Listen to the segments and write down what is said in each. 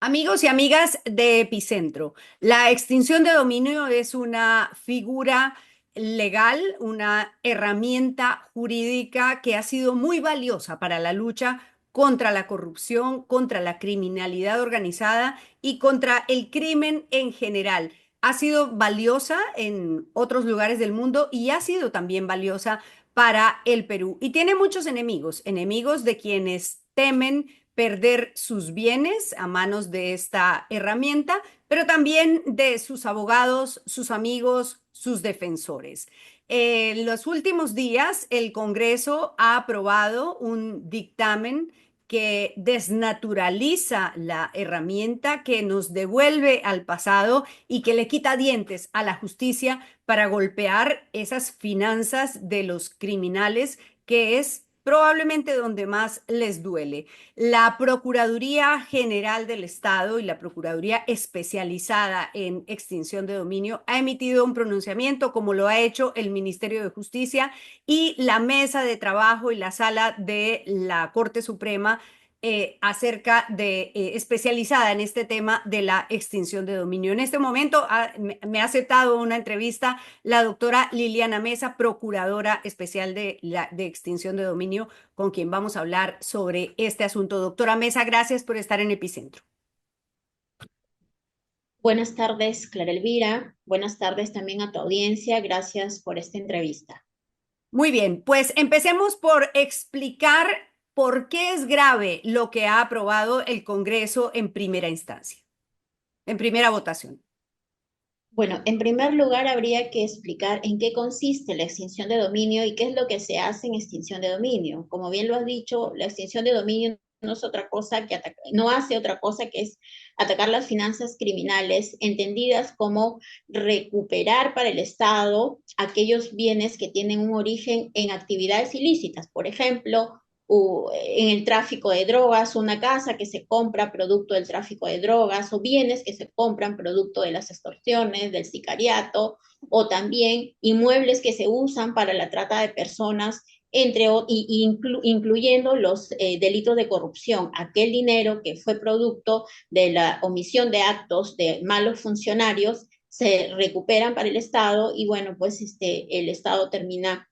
Amigos y amigas de Epicentro, la extinción de dominio es una figura legal, una herramienta jurídica que ha sido muy valiosa para la lucha contra la corrupción, contra la criminalidad organizada y contra el crimen en general. Ha sido valiosa en otros lugares del mundo y ha sido también valiosa para el Perú. Y tiene muchos enemigos, enemigos de quienes temen perder sus bienes a manos de esta herramienta, pero también de sus abogados, sus amigos, sus defensores. En los últimos días, el Congreso ha aprobado un dictamen que desnaturaliza la herramienta, que nos devuelve al pasado y que le quita dientes a la justicia para golpear esas finanzas de los criminales, que es probablemente donde más les duele. La Procuraduría General del Estado y la Procuraduría especializada en extinción de dominio ha emitido un pronunciamiento, como lo ha hecho el Ministerio de Justicia y la mesa de trabajo y la sala de la Corte Suprema, acerca de, especializada en este tema de la extinción de dominio. En este momento me ha aceptado una entrevista la doctora Liliana Mesa, procuradora especial de extinción de dominio, con quien vamos a hablar sobre este asunto. Doctora Mesa, gracias por estar en Epicentro. Buenas tardes, Clara Elvira. Buenas tardes también a tu audiencia. Gracias por esta entrevista. Muy bien, pues empecemos por explicar por qué es grave lo que ha aprobado el Congreso en primera instancia, en primera votación. Bueno, en primer lugar habría que explicar en qué consiste la extinción de dominio y qué es lo que se hace en extinción de dominio. Como bien lo has dicho, la extinción de dominio no es otra cosa que no hace otra cosa que es atacar las finanzas criminales, entendidas como recuperar para el Estado aquellos bienes que tienen un origen en actividades ilícitas. Por ejemplo, en el tráfico de drogas, una casa que se compra producto del tráfico de drogas, o bienes que se compran producto de las extorsiones, del sicariato, o también inmuebles que se usan para la trata de personas, incluyendo los delitos de corrupción, aquel dinero que fue producto de la omisión de actos de malos funcionarios, se recuperan para el Estado y bueno, pues el Estado termina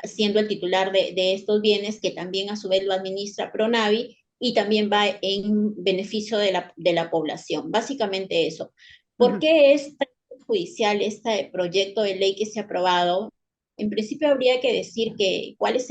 siendo el titular de estos bienes, que también a su vez lo administra Pronavi y también va en beneficio de la población. Básicamente eso. ¿Por Ujú. qué es tan judicial este proyecto de ley que se ha aprobado? En principio habría que decir que cuáles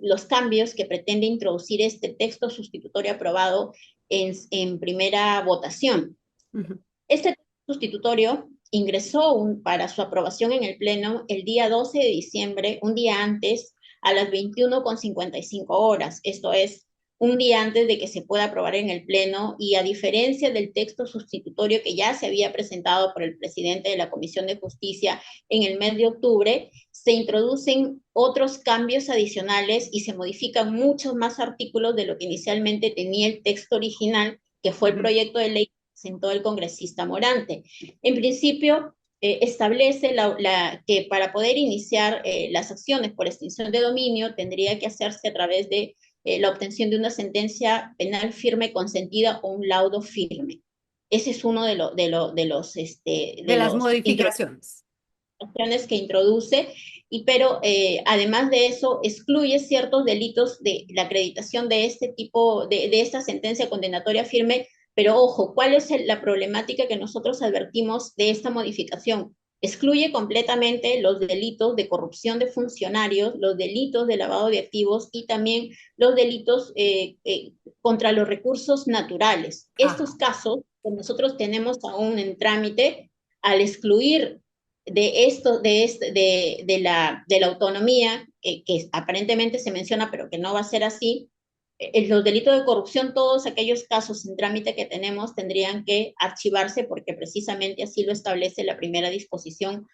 los cambios que pretende introducir este texto sustitutorio aprobado en primera votación. Ujú. Este sustitutorio ingresó para su aprobación en el Pleno el día 12 de diciembre, un día antes, a las 21:55 horas. Esto es, un día antes de que se pueda aprobar en el Pleno, y a diferencia del texto sustitutorio que ya se había presentado por el presidente de la Comisión de Justicia en el mes de octubre, se introducen otros cambios adicionales y se modifican muchos más artículos de lo que inicialmente tenía el texto original, que fue el Ujú. proyecto de ley presentó el congresista Morante. En principio, establece que para poder iniciar las acciones por extinción de dominio tendría que hacerse a través de la obtención de una sentencia penal firme consentida o un laudo firme. Ese es uno De las modificaciones. que introduce, pero además de eso excluye ciertos delitos de la acreditación de este tipo, de esta sentencia condenatoria firme. Pero ojo, ¿cuál es la problemática que nosotros advertimos de esta modificación? Excluye completamente los delitos de corrupción de funcionarios, los delitos de lavado de activos y también los delitos contra los recursos naturales. Estos Ajá. casos que nosotros tenemos aún en trámite, al excluir de esto, de la autonomía, que aparentemente se menciona, pero que no va a ser así, los delitos de corrupción, todos aquellos casos en trámite que tenemos tendrían que archivarse, porque precisamente así lo establece la primera disposición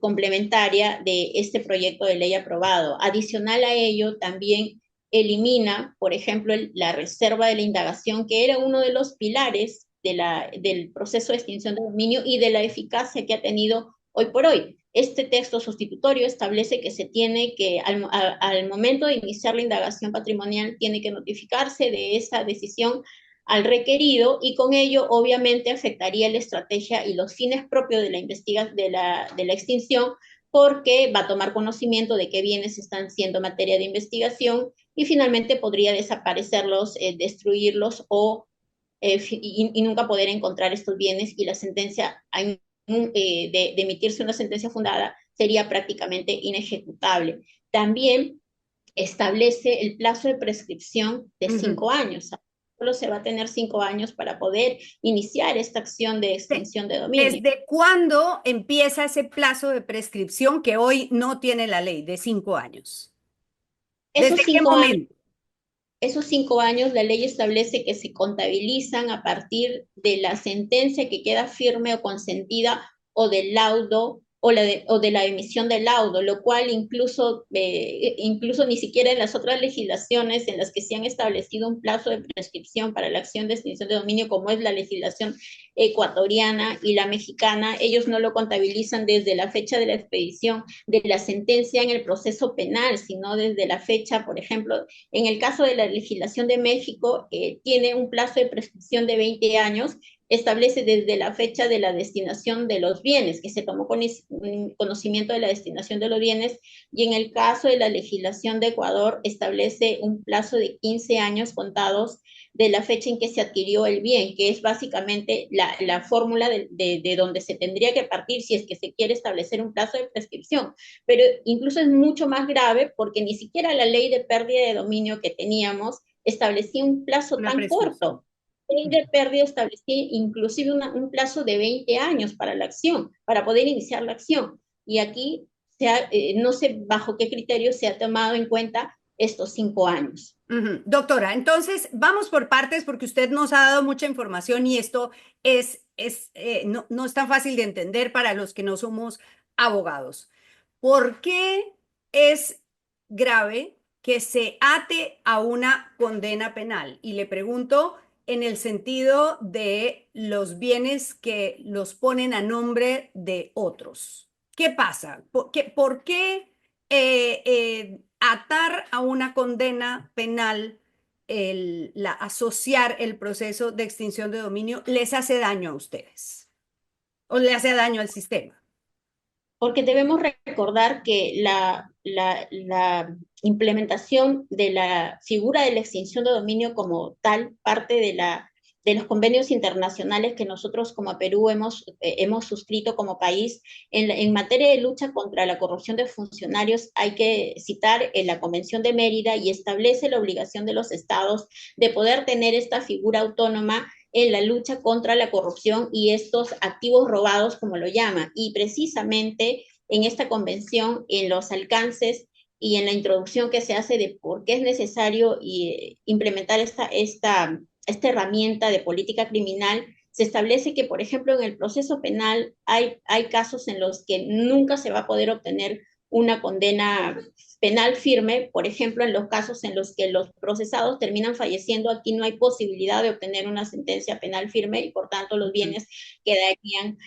complementaria de este proyecto de ley aprobado. Adicional a ello, también elimina, por ejemplo, la reserva de la indagación, que era uno de los pilares del proceso de extinción de dominio y de la eficacia que ha tenido hoy por hoy. este texto sustitutorio establece que se tiene que, al momento de iniciar la indagación patrimonial, tiene que notificarse de esa decisión al requerido y con ello obviamente afectaría la estrategia y los fines propios de la investigación de la extinción porque va a tomar conocimiento de qué bienes están siendo materia de investigación y finalmente podría desaparecerlos, destruirlos o y nunca poder encontrar estos bienes y la sentencia de emitirse una sentencia fundada sería prácticamente inejecutable. También establece el plazo de prescripción de Ujú. 5 años. Solo se va a tener 5 años para poder iniciar esta acción de extinción de dominio. ¿Desde cuándo empieza ese plazo de prescripción que hoy no tiene la ley de 5 años? ¿Desde Esos qué 5 años momento? Esos 5 años, la ley establece que se contabilizan a partir de la sentencia que queda firme o consentida o del laudo o de la emisión del laudo, lo cual incluso ni siquiera en las otras legislaciones en las que se han establecido un plazo de prescripción para la acción de extinción de dominio, como es la legislación ecuatoriana y la mexicana, ellos no lo contabilizan desde la fecha de la expedición de la sentencia en el proceso penal, sino desde la fecha, por ejemplo, en el caso de la legislación de México, tiene un plazo de prescripción de 20 años, establece desde la fecha de la destinación de los bienes, que se tomó conocimiento de la destinación de los bienes, y en el caso de la legislación de Ecuador, establece un plazo de 15 años contados de la fecha en que se adquirió el bien, que es básicamente la fórmula de donde se tendría que partir si es que se quiere establecer un plazo de prescripción. Pero incluso es mucho más grave porque ni siquiera la ley de pérdida de dominio que teníamos establecía un plazo Una tan prescripción. corto. La ley de pérdida establecía inclusive un plazo de 20 años para la acción, para poder iniciar la acción. Y aquí no sé bajo qué criterio se ha tomado en cuenta estos 5 años. Ujú. Doctora, entonces vamos por partes porque usted nos ha dado mucha información y esto no es tan fácil de entender para los que no somos abogados. ¿Por qué es grave que se ate a una condena penal? Y le pregunto en el sentido de los bienes que los ponen a nombre de otros. ¿Qué pasa? ¿Por qué atar a una condena penal, asociar el proceso de extinción de dominio, les hace daño a ustedes o le hace daño al sistema? Porque debemos recordar que la implementación de la figura de la extinción de dominio como tal parte de los convenios internacionales que nosotros como Perú hemos suscrito como país. En materia de lucha contra la corrupción de funcionarios hay que citar la Convención de Mérida y establece la obligación de los estados de poder tener esta figura autónoma en la lucha contra la corrupción y estos activos robados, como lo llama. Y precisamente en esta convención, en los alcances y en la introducción que se hace de por qué es necesario implementar esta herramienta de política criminal, se establece que, por ejemplo, en el proceso penal hay casos en los que nunca se va a poder obtener una condena penal firme, por ejemplo, en los casos en los que los procesados terminan falleciendo, aquí no hay posibilidad de obtener una sentencia penal firme y por tanto los bienes quedarían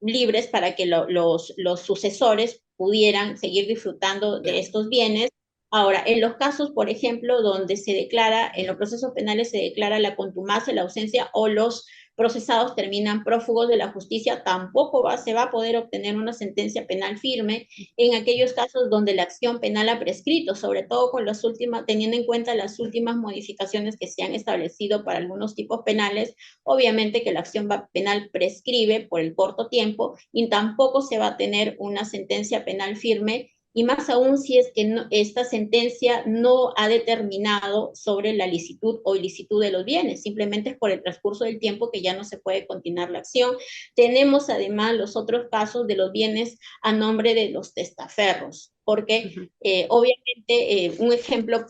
libres para que los sucesores pudieran seguir disfrutando de estos bienes. Ahora, en los casos, por ejemplo, donde se declara, en los procesos penales se declara la contumacia, la ausencia o los procesados terminan prófugos de la justicia, tampoco se va a poder obtener una sentencia penal firme en aquellos casos donde la acción penal ha prescrito, sobre todo con las últimas, teniendo en cuenta las últimas modificaciones que se han establecido para algunos tipos penales, obviamente que la acción penal prescribe por el corto tiempo y tampoco se va a tener una sentencia penal firme y más aún si es que esta sentencia no ha determinado sobre la licitud o ilicitud de los bienes, simplemente es por el transcurso del tiempo que ya no se puede continuar la acción. Tenemos además los otros casos de los bienes a nombre de los testaferros, porque obviamente un ejemplo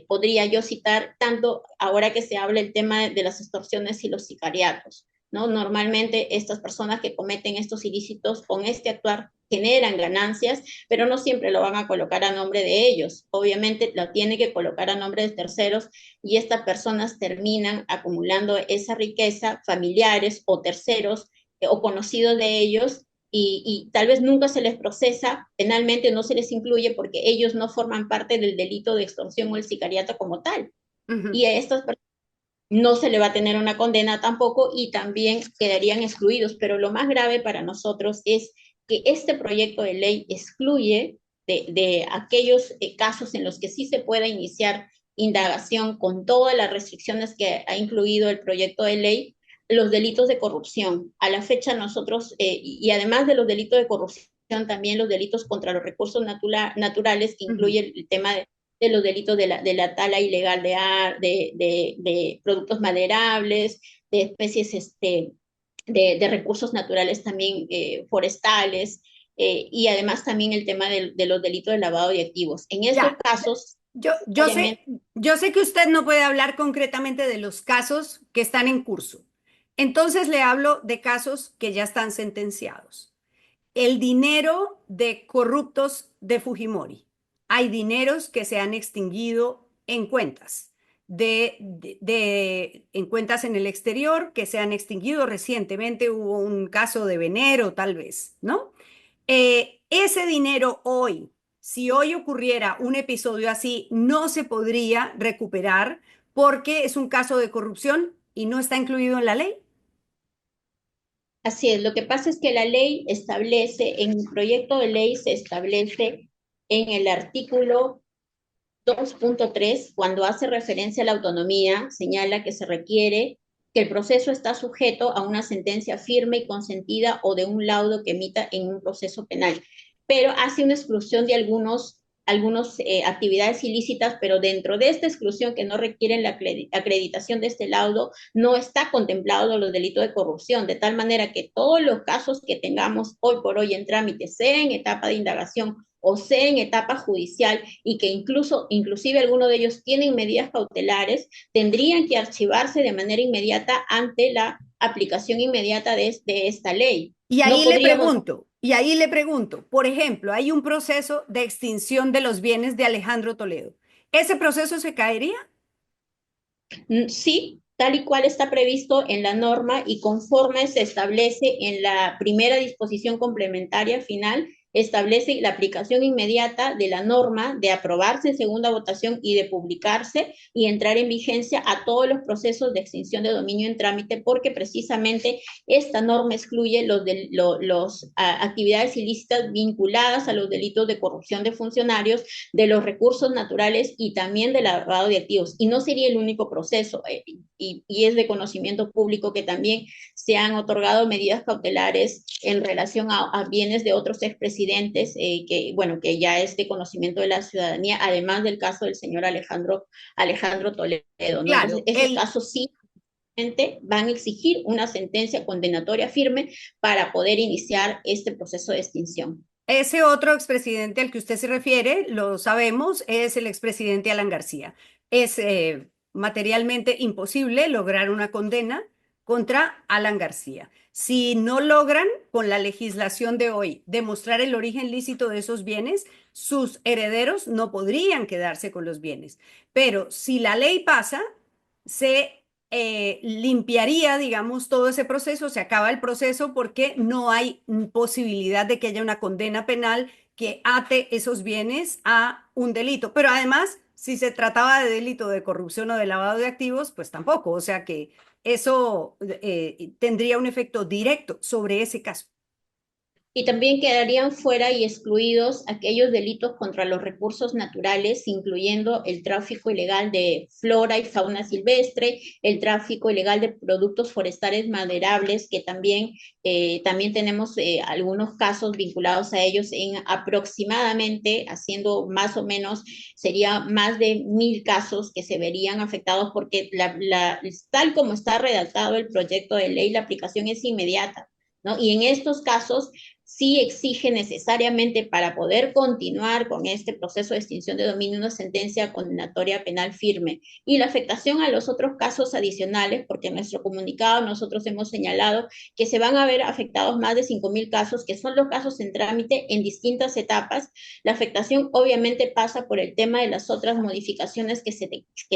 podría yo citar tanto ahora que se habla el tema de las extorsiones y los sicariatos. ¿No? Normalmente estas personas que cometen estos ilícitos con este actuar generan ganancias, pero no siempre lo van a colocar a nombre de ellos. Obviamente lo tiene que colocar a nombre de terceros y estas personas terminan acumulando esa riqueza, familiares o terceros o conocidos de ellos, y tal vez nunca se les procesa penalmente, no se les incluye porque ellos no forman parte del delito de extorsión o el sicariato como tal. Ujú. Y a estas personas no se le va a tener una condena tampoco y también quedarían excluidos. Pero lo más grave para nosotros es que este proyecto de ley excluye de aquellos casos en los que sí se pueda iniciar indagación con todas las restricciones que ha incluido el proyecto de ley, los delitos de corrupción. A la fecha nosotros, y además de los delitos de corrupción, también los delitos contra los recursos naturales, que Ujú. incluye el tema de los delitos de la tala ilegal de productos maderables, de especies de recursos naturales también forestales, y además también el tema de los delitos de lavado de activos. En estos Ya, casos, yo sé, obviamente, yo sé que usted no puede hablar concretamente de los casos que están en curso. Entonces le hablo de casos que ya están sentenciados. El dinero de corruptos de Fujimori. Hay dineros que se han extinguido en cuentas, en cuentas en el exterior que se han extinguido recientemente. Hubo un caso de Venero, tal vez, ¿no? Ese dinero hoy, si hoy ocurriera un episodio así, no se podría recuperar porque es un caso de corrupción y no está incluido en la ley. así es. Lo que pasa es que la ley establece, en el proyecto de ley se establece en el artículo 2.3, cuando hace referencia a la autonomía, señala que se requiere que el proceso está sujeto a una sentencia firme y consentida o de un laudo que emita en un proceso penal, pero hace una exclusión de algunos actividades ilícitas, pero dentro de esta exclusión que no requieren la acreditación de este laudo, no está contemplado los delitos de corrupción, de tal manera que todos los casos que tengamos hoy por hoy en trámite, sea en etapa de indagación o sea en etapa judicial, y que inclusive algunos de ellos tienen medidas cautelares, tendrían que archivarse de manera inmediata ante la aplicación inmediata de esta ley. No podríamos. Y ahí le pregunto, por ejemplo, hay un proceso de extinción de los bienes de Alejandro Toledo. ¿Ese proceso se caería? Sí, tal y cual está previsto en la norma y conforme se establece en la primera disposición complementaria final, establece la aplicación inmediata de la norma de aprobarse en segunda votación y de publicarse y entrar en vigencia a todos los procesos de extinción de dominio en trámite, porque precisamente esta norma excluye los actividades ilícitas vinculadas a los delitos de corrupción de funcionarios, de los recursos naturales y también del lavado de activos. Y no sería el único proceso, y es de conocimiento público que también se han otorgado medidas cautelares en relación a bienes de otros expresidentes, bueno, que ya es de conocimiento de la ciudadanía, además del caso del señor Alejandro Toledo, ¿no? Entonces, Claro, esos casos sí van a exigir una sentencia condenatoria firme para poder iniciar este proceso de extinción. ese otro expresidente al que usted se refiere, lo sabemos, es el expresidente Alan García. Es materialmente imposible lograr una condena contra Alan García. Si no logran, con la legislación de hoy, demostrar el origen lícito de esos bienes, sus herederos no podrían quedarse con los bienes. Pero si la ley pasa, se limpiaría, digamos, todo ese proceso, se acaba el proceso porque no hay posibilidad de que haya una condena penal que ate esos bienes a un delito. Pero además, si se trataba de delito de corrupción o de lavado de activos, pues tampoco. O sea que eso tendría un efecto directo sobre ese caso. Y también quedarían fuera y excluidos aquellos delitos contra los recursos naturales, incluyendo el tráfico ilegal de flora y fauna silvestre, el tráfico ilegal de productos forestales maderables, que también tenemos algunos casos vinculados a ellos en aproximadamente, haciendo más o menos, sería más de 1.000 casos que se verían afectados porque tal como está redactado el proyecto de ley, la aplicación es inmediata, ¿no? Y en estos casos sí exige necesariamente, para poder continuar con este proceso de extinción de dominio, una sentencia condenatoria penal firme. Y la afectación a los otros casos adicionales, porque en nuestro comunicado nosotros hemos señalado que se van a ver afectados más de 5.000 casos, que son los casos en trámite en distintas etapas. La afectación obviamente pasa por el tema de las otras modificaciones que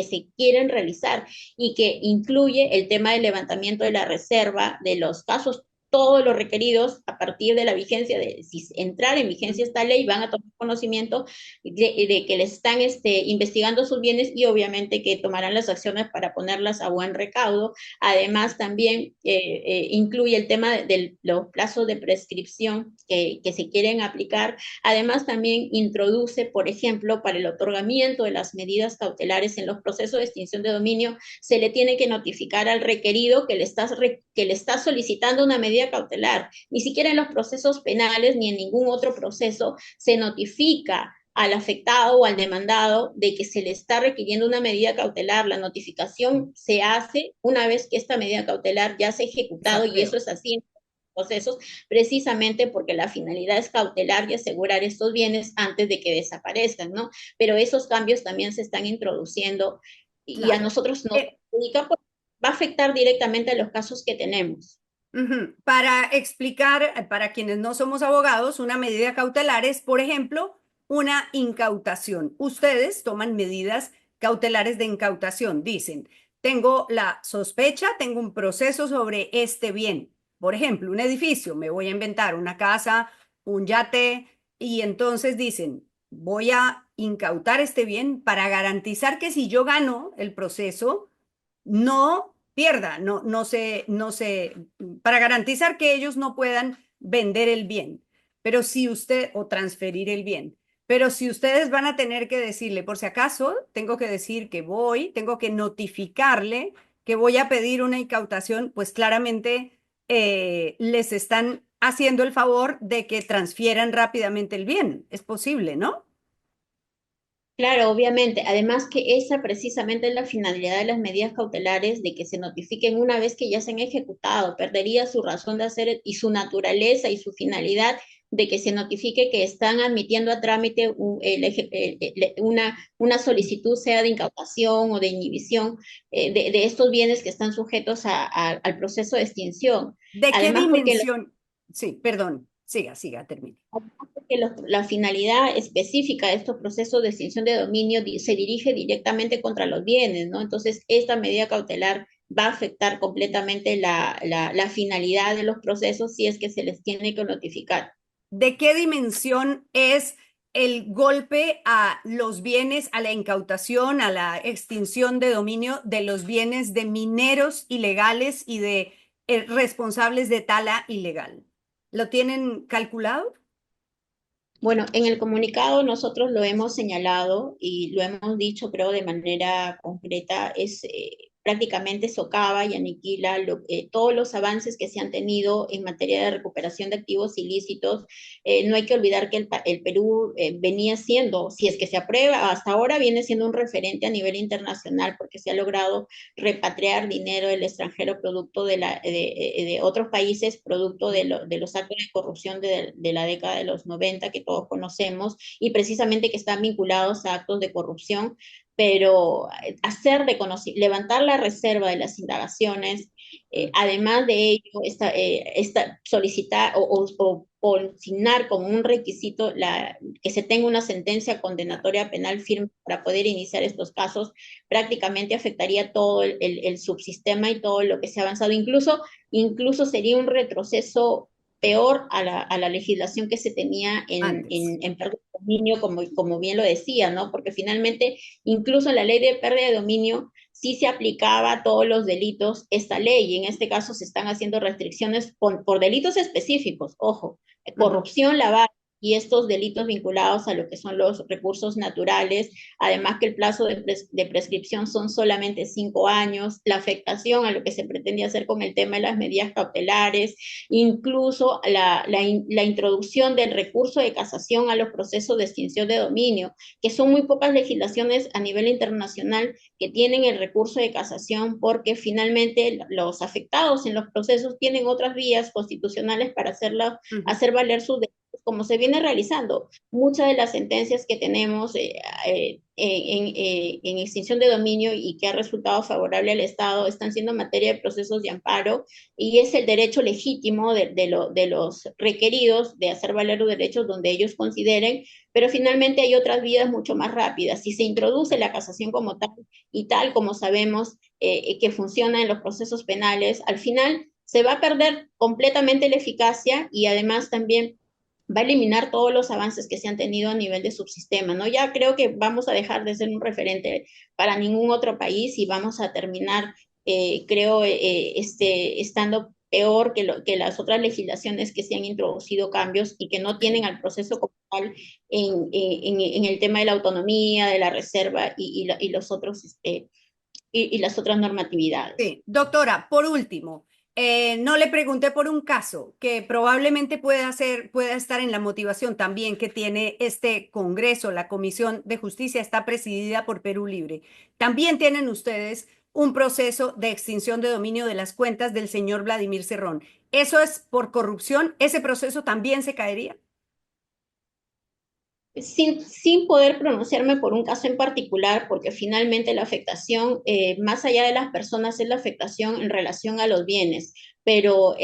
se quieren realizar, y que incluye el tema del levantamiento de la reserva de los casos todos los requeridos a partir de la vigencia, de si entrar en vigencia esta ley, van a tomar conocimiento de que les están investigando sus bienes y obviamente que tomarán las acciones para ponerlas a buen recaudo. Además, también incluye el tema de los plazos de prescripción que se quieren aplicar. Además, también introduce, por ejemplo, para el otorgamiento de las medidas cautelares en los procesos de extinción de dominio, se le tiene que notificar al requerido que le está solicitando una medida cautelar. Ni siquiera en los procesos penales ni en ningún otro proceso se notifica al afectado o al demandado de que se le está requiriendo una medida cautelar. La notificación se hace una vez que esta medida cautelar ya se ha ejecutado, y eso es así en procesos, precisamente porque la finalidad es cautelar y asegurar estos bienes antes de que desaparezcan, ¿no? Pero esos cambios también se están introduciendo y a Claro. nosotros nos perjudica porque va a afectar directamente a los casos que tenemos. Para explicar, para quienes no somos abogados, una medida cautelar es, por ejemplo, una incautación. Ustedes toman medidas cautelares de incautación. Dicen, tengo la sospecha, tengo un proceso sobre este bien. Por ejemplo, un edificio, me voy a inventar una casa, un yate, y entonces dicen, voy a incautar este bien para garantizar que si yo gano el proceso, no pierda, para garantizar que ellos no puedan vender el bien, pero si usted, o transferir el bien, pero si ustedes van a tener que decirle, por si acaso, tengo que decir que voy, tengo que notificarle que voy a pedir una incautación, pues claramente les están haciendo el favor de que transfieran rápidamente el bien. Es posible, ¿no? Claro, obviamente. Además que esa precisamente es la finalidad de las medidas cautelares, de que se notifiquen una vez que ya se han ejecutado. Perdería su razón de hacer y su naturaleza y su finalidad de que se notifique que están admitiendo a trámite una solicitud, sea de incautación o de inhibición de estos bienes que están sujetos al proceso de extinción. ¿De qué Además, porque dimensión? Sí, perdón, siga, termine. que la finalidad específica de estos procesos de extinción de dominio se dirige directamente contra los bienes, ¿no? Entonces, esta medida cautelar va a afectar completamente la finalidad de los procesos si es que se les tiene que notificar. ¿De qué dimensión es el golpe a los bienes, a la incautación, a la extinción de dominio de los bienes de mineros ilegales y de responsables de tala ilegal? ¿Lo tienen calculado? Bueno, en el comunicado nosotros lo hemos señalado y lo hemos dicho, creo, de manera concreta, es prácticamente socava y aniquila todos los avances que se han tenido en materia de recuperación de activos ilícitos. No hay que olvidar que el Perú venía siendo, si es que se aprueba, hasta ahora viene siendo un referente a nivel internacional porque se ha logrado repatriar dinero del extranjero producto de otros países, producto de los actos de corrupción de la década de los 90 que todos conocemos y precisamente que están vinculados a actos de corrupción, pero levantar la reserva de las indagaciones, además de ello, solicitar o consignar como un requisito que se tenga una sentencia condenatoria penal firme para poder iniciar estos casos, prácticamente afectaría todo el subsistema y todo lo que se ha avanzado. Incluso sería un retroceso peor a la legislación que se tenía Antes. en pérdida de dominio, como bien lo decía, ¿no? Porque finalmente, incluso en la ley de pérdida de dominio, sí se aplicaba a todos los delitos esta ley, y en este caso se están haciendo restricciones por delitos específicos, ojo, corrupción, lavado y estos delitos vinculados a lo que son los recursos naturales, además que el plazo de prescripción son solamente 5 años, la afectación a lo que se pretende hacer con el tema de las medidas cautelares, incluso la introducción del recurso de casación a los procesos de extinción de dominio, que son muy pocas legislaciones a nivel internacional que tienen el recurso de casación, porque finalmente los afectados en los procesos tienen otras vías constitucionales para hacer valer sus derechos, como se viene realizando. Muchas de las sentencias que tenemos en extinción de dominio y que ha resultado favorable al Estado están siendo materia de procesos de amparo, y es el derecho legítimo de los requeridos de hacer valer los derechos donde ellos consideren, pero finalmente hay otras vías mucho más rápidas. Si se introduce la casación como tal y tal como sabemos que funciona en los procesos penales, al final se va a perder completamente la eficacia y además también va a eliminar todos los avances que se han tenido a nivel de subsistema, ¿no? Ya creo que vamos a dejar de ser un referente para ningún otro país y vamos a terminar, creo, estando peor que las otras legislaciones que se han introducido cambios y que no tienen Sí. al proceso como tal en el tema de la autonomía, de la reserva y los otros, y las otras normatividades. Sí, doctora, por último, no le pregunté por un caso que probablemente pueda estar en la motivación también que tiene este Congreso. La Comisión de Justicia está presidida por Perú Libre. También tienen ustedes un proceso de extinción de dominio de las cuentas del señor Vladimir Cerrón. ¿Eso es por corrupción? ¿Ese proceso también se caería? Sin poder pronunciarme por un caso en particular, porque finalmente la afectación, más allá de las personas, es la afectación en relación a los bienes, pero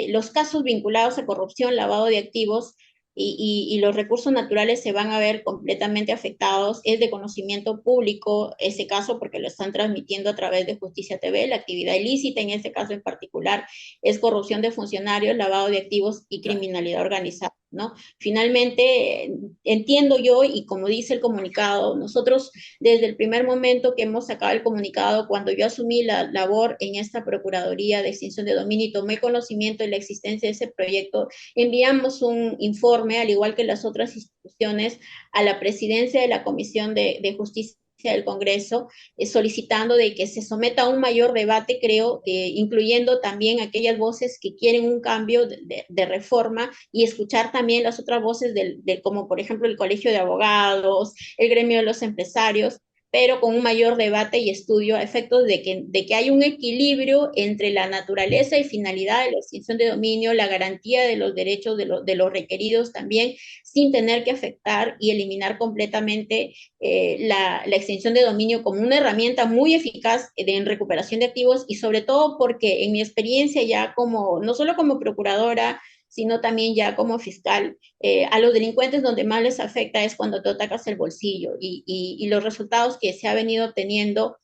los casos vinculados a corrupción, lavado de activos y los recursos naturales se van a ver completamente afectados. Es de conocimiento público ese caso porque lo están transmitiendo a través de Justicia TV. La actividad ilícita en ese caso en particular es corrupción de funcionarios, lavado de activos y Claro. criminalidad organizada, ¿no? Finalmente, entiendo yo, y como dice el comunicado, nosotros desde el primer momento que hemos sacado el comunicado, cuando yo asumí la labor en esta Procuraduría de Extinción de Dominio y tomé conocimiento de la existencia de ese proyecto, enviamos un informe, al igual que las otras instituciones, a la presidencia de la Comisión de Justicia del Congreso, solicitando de que se someta a un mayor debate, creo, incluyendo también aquellas voces que quieren un cambio de reforma y escuchar también las otras voces como por ejemplo el Colegio de Abogados, el Gremio de los Empresarios, pero con un mayor debate y estudio a efectos de que hay un equilibrio entre la naturaleza y finalidad de la extinción de dominio, la garantía de los derechos de los requeridos también, sin tener que afectar y eliminar completamente la extinción de dominio como una herramienta muy eficaz en recuperación de activos y sobre todo porque en mi experiencia ya como, no solo como procuradora, sino también ya como fiscal, a los delincuentes donde más les afecta es cuando te atacas el bolsillo y los resultados que se ha venido obteniendo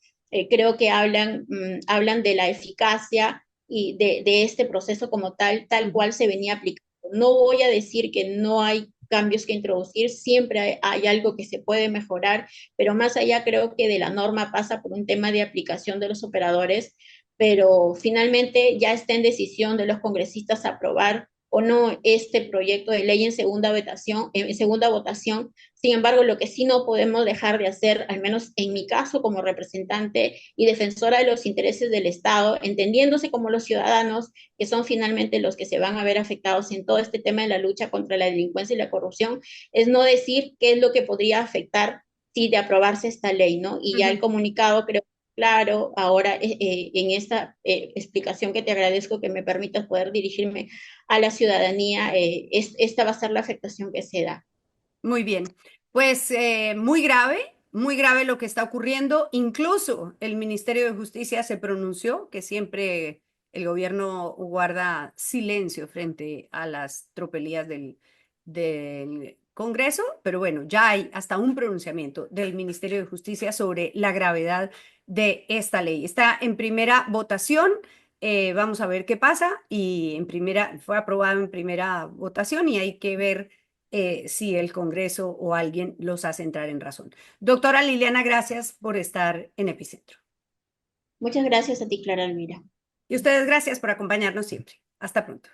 creo que hablan de la eficacia y de este proceso como tal Ujú. cual se venía aplicando. No voy a decir que no hay cambios que introducir, siempre hay algo que se puede mejorar, pero más allá creo que de la norma pasa por un tema de aplicación de los operadores, pero finalmente ya está en decisión de los congresistas aprobar o no este proyecto de ley en segunda votación. Sin embargo, lo que sí no podemos dejar de hacer, al menos en mi caso como representante y defensora de los intereses del Estado, entendiéndose como los ciudadanos, que son finalmente los que se van a ver afectados en todo este tema de la lucha contra la delincuencia y la corrupción, es no decir qué es lo que podría afectar si de aprobarse esta ley, ¿no? Y ya el Ujú. comunicado creo claro, ahora en esta explicación que te agradezco que me permitas poder dirigirme a la ciudadanía, esta va a ser la afectación que se da. Muy bien, pues muy grave lo que está ocurriendo. Incluso el Ministerio de Justicia se pronunció, que siempre el gobierno guarda silencio frente a las tropelías del Congreso, pero bueno, ya hay hasta un pronunciamiento del Ministerio de Justicia sobre la gravedad de esta ley. Está en primera votación. Vamos a ver qué pasa y fue aprobado en primera votación y hay que ver si el Congreso o alguien los hace entrar en razón. Doctora Liliana, gracias por estar en Epicentro. Muchas gracias a ti, Clara Elvira. Y ustedes, gracias por acompañarnos siempre. Hasta pronto.